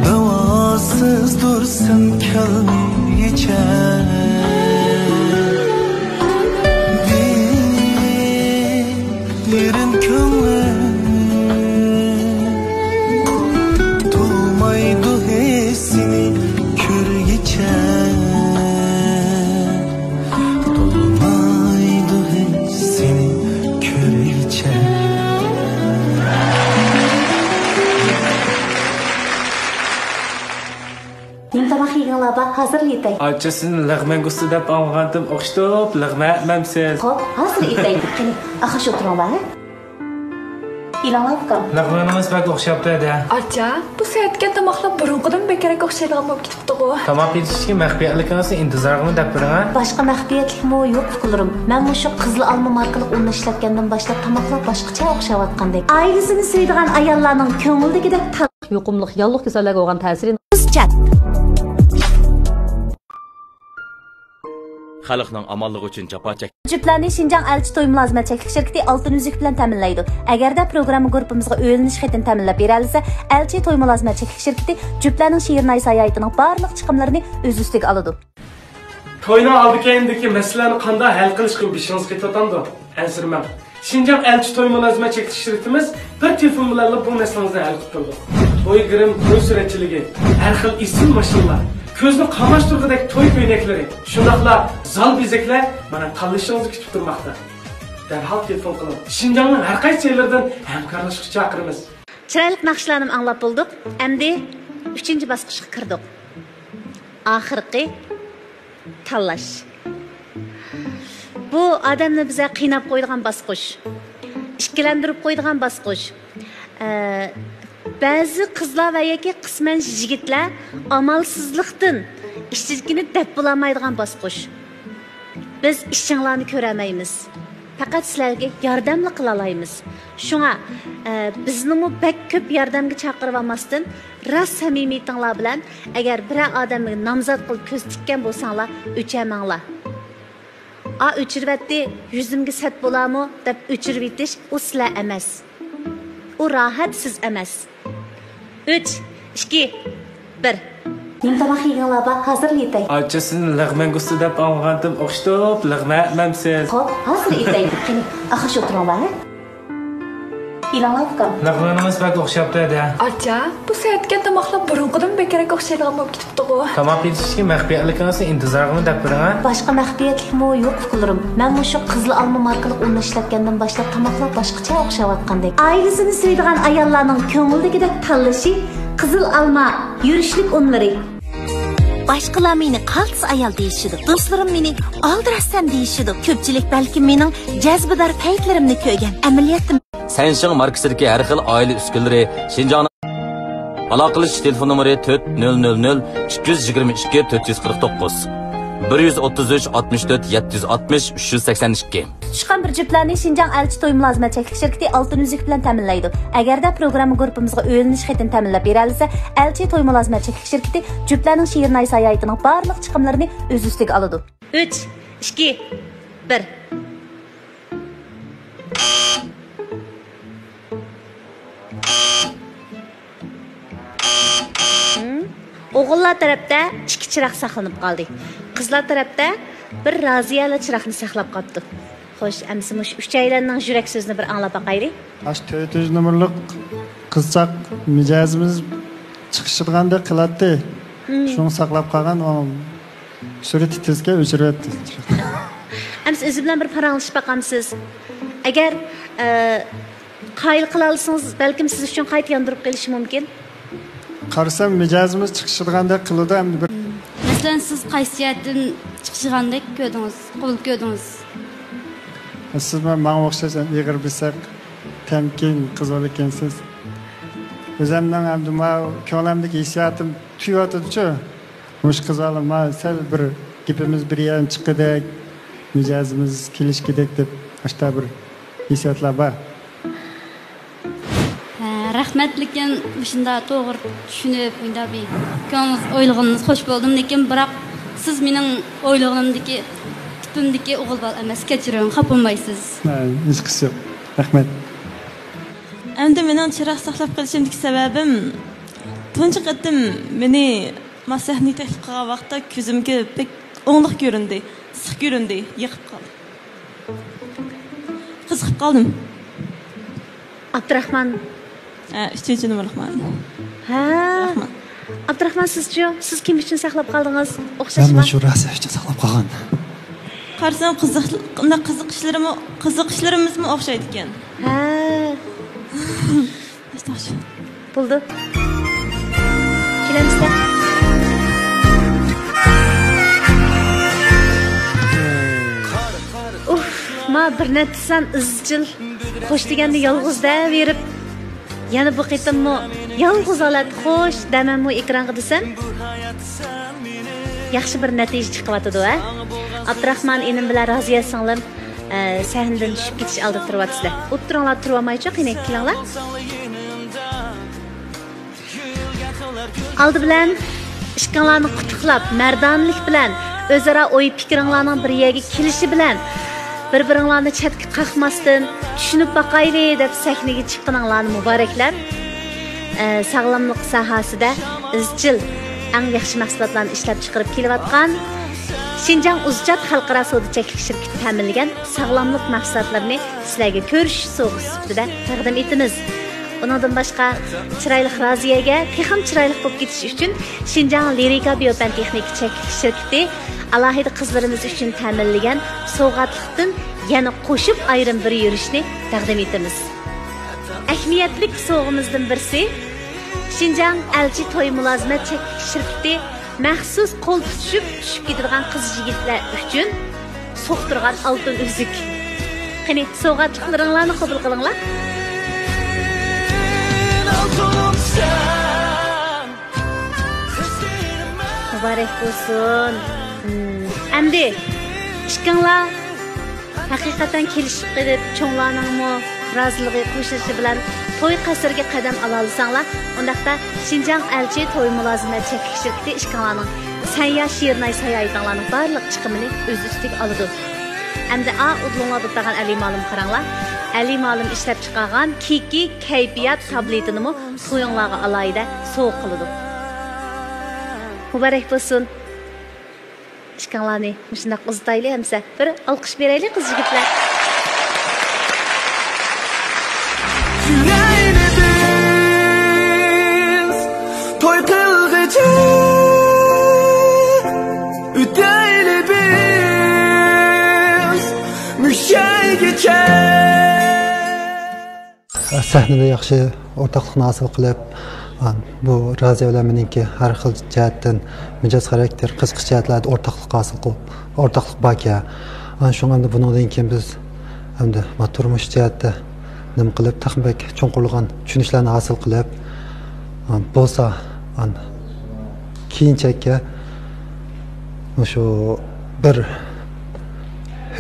Davasızdır sen kelmeyen Yerin köngül Dolmaydı hissini körgeçe Dolmaydı hissini körgeçe Nimtamak yığınlaba hazır yetay. Ayça sizin lağmengusu dep alğandım oqştop lağma etmemsiz. Hop, hazır yetay. Kene, axaş oturanglar. İlanlar bakalım. Lağmanımız bak oqşaptı da. Ayça, bu saatga tamoqlab burunqidan bekerek oqshaydigan bo'lib ketibdi ku. Tamoq yetishga maxfiyatligingizni intizorligini deb biring. Boshqa maxfiyatlikmi yo'q fikrlarim. Men shu qizil alma markali un ishlatgandan boshlab tamoqlar boshqacha o'xshayotgandek. Ailesini sevdigan ayollarning ko'ngildagidek yuqumli yolliq kasallarga bo'lgan ta'siri qizchat. Xalqning amonligi uchun jafo chek. Jüplarni Şinjan elçi to'y mulozimət çəklik şirkəti altın üzük bilan ta'minlaydi. Agarda programma guruhimizga o'yinish xətini ta'minlab berilsa, elçi to'y mulozimət çəklik şirkəti jüplarning Şirinay sayaytining barliq chiqimlarini o'z ustiga oladi. To'yning oldikendagi masalani qanday hal qilishga bishingiz ketyapti? Ansirman. Şinjan elçi to'y mulozimət çəklik şirkətimiz bir telefon bilan bu masalangizni hal qilib turdi. To'y girim, to'y suratchiligi, har xil ism mashinalar, ko'zni qamashtirgidek to'y ko'ynaklari, shundaqla zal bezaklar mana tanlashingizni kutib turmoqda. Darhol telefon qiling. Şinjanning har qaysi joylaridan hamkorlashishga chaqiramiz. Chiroyli naqshlarni anglab bo'ldik. Endi 3-bosqichga kirdik. Oxirgi tanlash. Bu odamni bizga qiynab qo'yadigan bosqich. Ikkilantirib qo'yadigan bosqich. Ba'zi qizlar va yoki qisman yigitlar amalsizlikdan ishchilikni deb bo'lmaydigan bosqich. Biz ishinglarni ko'ramaymiz. Faqat sizlarga yordamli qila olamiz. Shunga bizning bek ko'p yordamga chaqirib olmasdan, rost samimiyatinglar bilan agar bir odamga nomzod qilib ko'z tikkan bo'lsanglar, o'chamanglar. O'chirvatdi, yuzimga sat bo'larmi deb o'chirib etish u sizlar emas. U rahat siz emas. 3, 2, 1. Nimtamak yığınlaba hazır yetay. Ayça sizin lağmengusu dep alğandım oqştop lağma etmemsiz. Hop, hazır yetay. Kene, axaş oturanglar. İlanlar bakalım. Lağmanımız bak oqşaptı da. Ayça, bu saatga tamoqlab burunqidan bekerek oqshaydigan bo'lib ketibdi ku. Tamoq yetishga maxfiyatligingizni intizorligini deb biring. Boshqa maxfiyatlikmi yo'q fikrlarim. Men shu qizil alma markali un ishlatgandan boshlab tamoqlar boshqacha o'xshayotgandek. Ailesini sevdigan ayollarning ko'ngildagidek tanlashi qizil alma yurishlik unlari. Başqalar meni qaltis ayol deyishidi. Do'stlarim meni oldirasam deyishidi. Ko'pchilik balki mening jazbidor paytlarimni ko'rgan. Amaliyotda Sanshing markasidagi har xil oila uskunalari Şinjan aloqa qilish telefon nomeri 4000 222 449 133 64 760 382. Chiqqan bir jüplarni Şinjan elçi to'y mulozimət çəklik şirkəti altın üzük bilan ta'minlaydi. Agarda programma guruhimizga o'yinish xətini ta'minlab berilsa, elçi to'y mulozimət çəklik şirkəti jüplarning Şirinay sayaytining barliq chiqimlarini o'z ustiga oladi. 3, 2, 1. O'g'illar tarafda 2 chiroq saqlanib qoldi. Qizlar tarafda bir raziyali chiroqni saqlab qoldi. Xo'sh, amsi mush 3 aylanning yurak so'zini bir anglab baqaylik. 400 nomerlik qizchaq mijozimiz chiqishganda qiladi. Shuni saqlab qolgan, o surat tezga o'chiryapti. Amsi o'zi bilan bir paranglashib baqamsiz. Agar qayil qila olsangiz, balkim siz uchun qayta yondirib qilishi mumkin. Qarasam mijozimiz chiqishganda qiladi ham bir. Masalan, siz qaysiyatdan chiqishganda ko'rdingiz, qabul ko'rdingiz. Siz menga o'xshasan, ig'ir bilsak, temkin qizlar ekansiz. O'zimdan ham nima ko'nglimdagi hissiyotim tuyotdi-ku. Mush qizlar men sal bir gapimiz bir yarim chiqidek, mijozimiz kelishkidek deb ashta bir hissiyotlar bor. Rahmat, lekin shunda to'g'ri tushunib, unda bir ko'nglingiz o'ylig'ingiz xo'sh bo'ldim, lekin biroq siz mening o'ylig'imdagi tipimdagi o'g'il bola emas, kechiring, xafa bo'lmaysiz. Hech qisi yo'q. Rahmat. Endi mening chiroq saqlab qolishimdagi sababim tunji qatim meni ma sahne taklif qilgan vaqtda ko'zimga pek o'ngliq ko'rindi, siq ko'rindi, yiqib qoldi. Qiziqib qoldim. Abdurahmon 3-numurliqman. Ha. Abdurahmon sizchi, siz kim uchun saqlab qoldingiz? O'xshashmi? Ben şu Raziya uchun saqlab qolgan. Qarsam qiziqishlarimizmi o'xshaydi ekan. Ha. Bo'ldi. Kelamizda. Ma bir netsan izchil xo'sh deganda yolg'izda berib yana bu qitimmi yolg'iz olat xo'sh damammi ekranga desam yaxshi bir natija chiqyapti ha. Abdurahmon enim bilan Raziya singlim sahnadan tushib ketish oldida turyapsizlar. O'tiringlar, turib olmaychi, qiynab kelinglar. Aldı bilan ishqinglarni qutuqlab, mardonlik bilan o'zaro o'y fikringlarning bir yerga kelishi bilan bir-biringlarni chetga qaqmasdan tushunib baqayli deb sahnaga chiqqaninglarni muboraklab. Sog'lomlik sohasida izchil eng yaxshi mahsulotlarni ishlab chiqarib kelayotgan Şinjan Uzcat Xalqaro savdo cheklik shirkati ta'minlagan sog'lomlik mahsulotlarini sizlarga ko'rish sovg'asi sifatida taqdim etamiz. Undan boshqa chiroyli Raziyaga texnik chiroyli bo'lib ketish uchun Şinjan Lirika Biopan texnik cheklik shirkati alohida qizlarimiz uchun ta'minlagan sovg'atlikdan yana qo'shib ayrim bir yurishni taqdim etamiz. Ahamiyatli sovg'amizdan birisi Şinjan Elchi to'y mulozimat cheklik shirkati maxsus qo'l tushib ketadigan qiz yigitlar uchun so'qtirgan oltin uzuk. Qani sovg'atliklaringlarni qabul qilinglar. Muborak bo'lsin. Endi ishqinglar haqiqatan kelishib qilib cho'nglarningmi roziligi qo'shilishi bilan to'y qasriga qadam ola olsanglar, undaqda Şinjan Elchi to'y mulozimat cheklik shirkati ishqinglarning Sanya Şirnay sayohatinglarning barliq chiqimini o'z ustiga oladi. Endi udlonglar bo'lgan Ali ma'lum qaranglar. Ali ma'lum ishlab chiqargan Kiki kayfiyat tabletini to'yinglarga alayda sovg'a qiladi. Muborak bo'lsin. Ishqinglarni shunday uzatayli hamsa. Bir olqish beraylik qiz yigitlar. Toy qilg'icha o'tayli biz mushaygacha. Sahnada yaxshi o'rtoqlikni hosil qilib, bu Raziya bilan meniki har xil jihatdan mijoz xarakter, qiziqish jihatlarda o'rtoqlik hosil qilib, o'rtoqlik bor ekan. Shunga bundan keyin biz hamda turmush jihatda nima qilib, taxminbek cho'nqurlagan tushunishlarni hosil qilib bo'lsa keyinchakka shu bir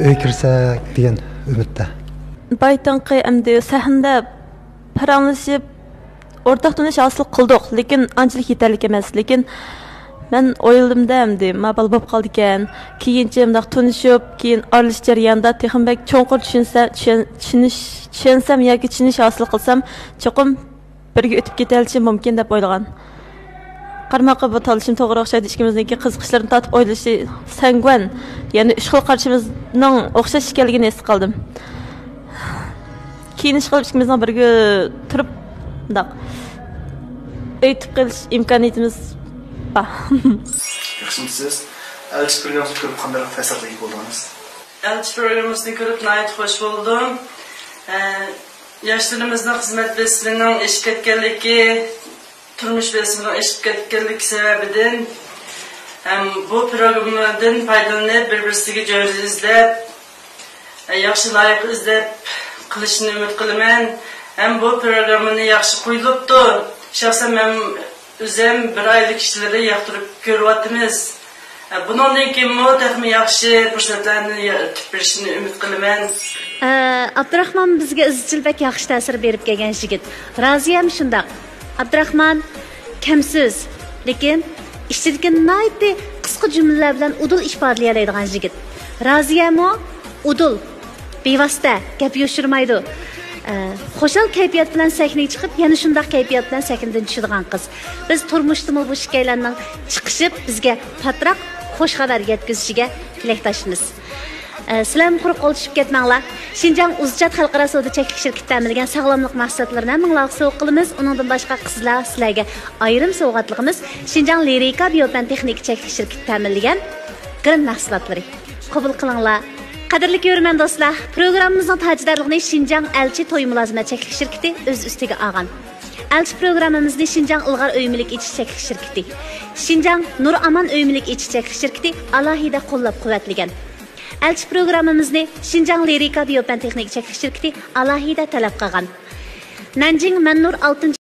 uy kirsak degan umidda. Baytanqi endi sahnada paranglashib o'rtoq tunish hosil qildik, lekin anchalik yetarli emas. Lekin men o'yladim-da endi mabal bo'lib qoldi ekan. Keyincha bundoq tunishib, keyin oralish jarayonida texnik cho'nqur tushunsam yoki tushunish hosil qilsam, cho'qim birga o'tib ketalishi mumkin deb o'ylagan. Qarmoqqa bu tanishim to'g'ri o'xshaydi. Ikkimizniki qiziqishlarini tatib o'ylashi sangvan, ya'ni ish qil qarshimizning o'xshash ekanligini his qildim. Keyin ish qilib ikkimizning birga turib bundoq o'tib qolish imkoniyatimiz bor. Yaxshimisiz? Elchi programmasini ko'rib qanday ta'sirli bo'ldingiz? Elchi programmasini ko'rib nihoyat xush bo'ldim. Yoshlarımızın xizmat besliğinin eşit etkenligi, turmuş besliğinin eşit etkenligi sebebinden bu programdan faydalanıp bir-birisiga joy izlab, yaxshi loyiha izlab qilishni umid qilaman. Ham bu programmani yaxshi qo'yilibdi. Shaxsan men o'zim bir oylik ishlarni yoqtirib ko'ryapmiz. Bundan keyin texmi yaxshi fursatlarni berishini umid qilaman. Abdurahmon bizga izchilbek yaxshi ta'sir berib kelgan yigit. Raziya ham shundoq. Abdurahmon kamsiz, lekin ishchiligi nihoyatda qisqa jumlalar bilan udul ifodalay oladigan yigit. Raziya ham udul, bevosita, gap yoshirmaydi. Xo'shal kayfiyat bilan sahnaga chiqib, yana shunday kayfiyat bilan sahnadan tushadigan qiz. Biz turmushdami bu shikaylarning chiqishib bizga patroq xo'sh xabar yetkazishiga tilakdoshmiz. Sizlarni quruq qo'l tushib ketmanglar. Xinjiang Uzchat xalqaro savdo cheklik shirkati ta'minlagan sog'lomlik mahsulotlarini minglar sovg'a qilamiz. Uningdan boshqa qizlar sizlarga ayrim sovg'atligimiz Xinjiang Lirika Biopan texnik cheklik shirkati ta'minlagan grin mahsulotlari. Qabul qilinglar. Qadrli ko'rman do'stlar, programmamizning tajdarligini Xinjiang Elchi to'y mulozimat cheklik shirkati o'z ustiga olgan. Elchi programmamizni Xinjiang Ilg'or o'yimilik ichish cheklik shirkati, Xinjiang Nur Aman o'yimilik ichish cheklik shirkati alohida qo'llab-quvvatlagan. Elchi programmamizni Xinjiang Lirika Biopan texnik cheklik shirkati alohida talab qilgan. Nanjing Mannur 6